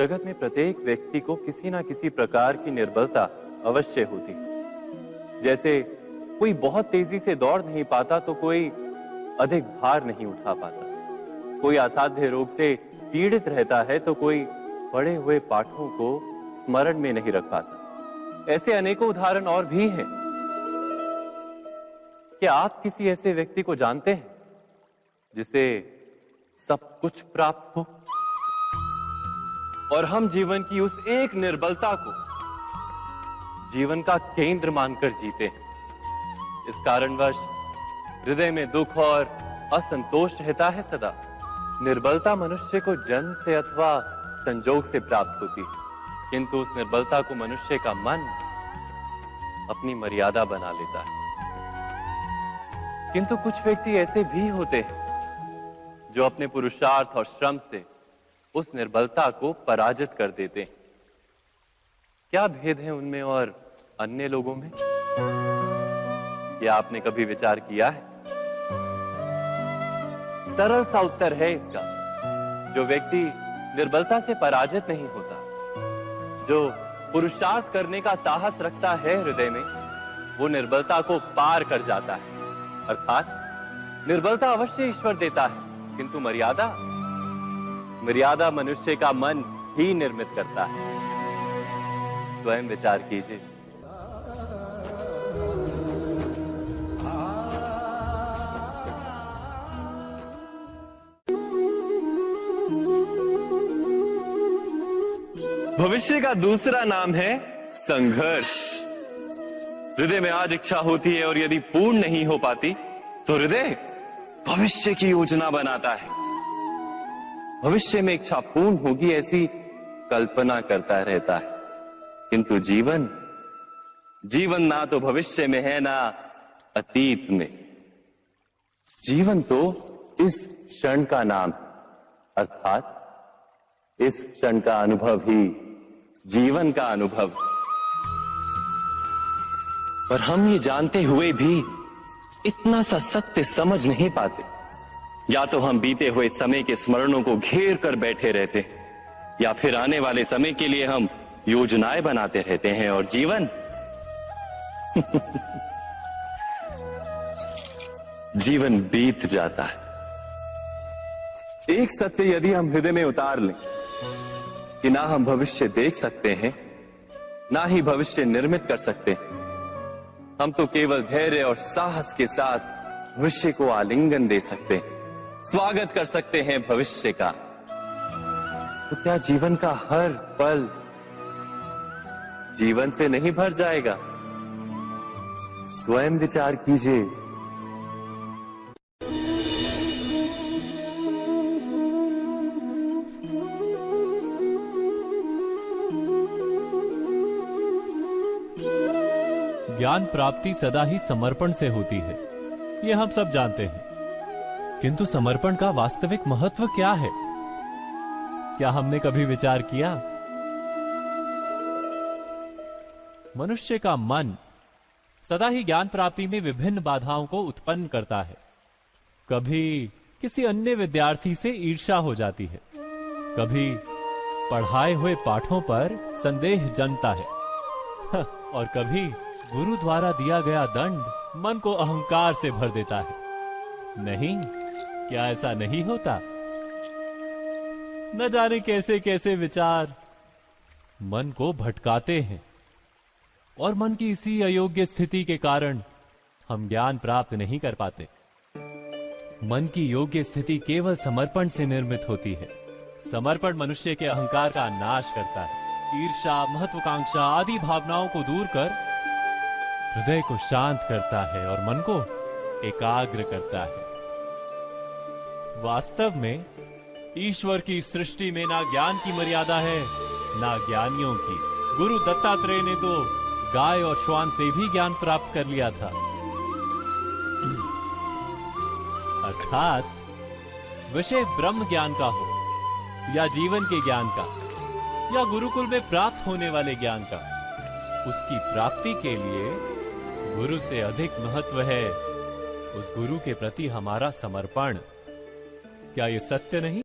जगत में प्रत्येक व्यक्ति को किसी ना किसी प्रकार की निर्बलता अवश्य होती है। जैसे कोई बहुत तेजी से दौड़ नहीं पाता तो कोई अधिक भार नहीं उठा पाता, कोई असाध्य रोग से पीड़ित रहता है तो कोई पढ़े हुए पाठों को स्मरण में नहीं रख पाता। ऐसे अनेकों उदाहरण और भी हैं। क्या आप किसी ऐसे व्यक्ति को जानते हैं जिसे सब कुछ प्राप्त हो और हम जीवन की उस एक निर्बलता को जीवन का केंद्र मानकर जीते हैं? इस कारणवश हृदय में दुख और असंतोष रहता है सदा। निर्बलता मनुष्य को जन्म से अथवा संजोग से प्राप्त होती है, किंतु उस निर्बलता को मनुष्य का मन अपनी मर्यादा बना लेता है। किंतु कुछ व्यक्ति ऐसे भी होते हैं जो अपने पुरुषार्थ और श्रम से उस निर्बलता को पराजित कर देते हैं। क्या भेद है उनमें और अन्य लोगों में? क्या आपने कभी विचार किया है? सरल सा उत्तर है इसका। जो व्यक्ति निर्बलता से पराजित नहीं होता, जो पुरुषार्थ करने का साहस रखता है हृदय में, वो निर्बलता को पार कर जाता है। अर्थात निर्बलता अवश्य ईश्वर देता है, किंतु मर्यादा मनुष्य का मन ही निर्मित करता है। स्वयं विचार कीजिए। भविष्य का दूसरा नाम है संघर्ष। हृदय में आज इच्छा होती है और यदि पूर्ण नहीं हो पाती तो हृदय भविष्य की योजना बनाता है। भविष्य में इच्छा पूर्ण होगी ऐसी कल्पना करता रहता है, किंतु जीवन ना तो भविष्य में है ना अतीत में। जीवन तो इस क्षण का नाम, अर्थात इस क्षण का अनुभव ही जीवन का अनुभव। पर हम ये जानते हुए भी इतना सा सत्य समझ नहीं पाते। या तो हम बीते हुए समय के स्मरणों को घेर कर बैठे रहते, या फिर आने वाले समय के लिए हम योजनाएं बनाते रहते हैं और जीवन जीवन बीत जाता है। एक सत्य यदि हम हृदय में उतार लें कि ना हम भविष्य देख सकते हैं, ना ही भविष्य निर्मित कर सकते हैं, हम तो केवल धैर्य और साहस के साथ भविष्य को आलिंगन दे सकते हैं, स्वागत कर सकते हैं भविष्य का। तो क्या जीवन का हर पल जीवन से नहीं भर जाएगा? स्वयं विचार कीजिए। ज्ञान प्राप्ति सदा ही समर्पण से होती है, ये हम सब जानते हैं। किंतु समर्पण का वास्तविक महत्व क्या है? क्या हमने कभी विचार किया? मनुष्य का मन सदा ही ज्ञान प्राप्ति में विभिन्न बाधाओं को उत्पन्न करता है। कभी किसी अन्य विद्यार्थी से ईर्ष्या हो जाती है, कभी पढ़ाए हुए पाठों पर संदेह जन्मता है और कभी गुरु द्वारा दिया गया दंड मन को अहंकार से भर देता है। नहीं, क्या ऐसा नहीं होता? न जाने कैसे कैसे विचार मन को भटकाते हैं और मन की इसी अयोग्य स्थिति के कारण हम ज्ञान प्राप्त नहीं कर पाते। मन की योग्य स्थिति केवल समर्पण से निर्मित होती है। समर्पण मनुष्य के अहंकार का नाश करता है, ईर्ष्या, महत्वाकांक्षा आदि भावनाओं को दूर कर हृदय को शांत करता है और मन को एकाग्र करता है। वास्तव में ईश्वर की सृष्टि में ना ज्ञान की मर्यादा है ना ज्ञानियों की। गुरु दत्तात्रेय ने तो गाय और श्वान से भी ज्ञान प्राप्त कर लिया था। अर्थात विषय ब्रह्म ज्ञान का हो या जीवन के ज्ञान का या गुरुकुल में प्राप्त होने वाले ज्ञान का, उसकी प्राप्ति के लिए गुरु से अधिक महत्व है उस गुरु के प्रति हमारा समर्पण। क्या ये सत्य नहीं?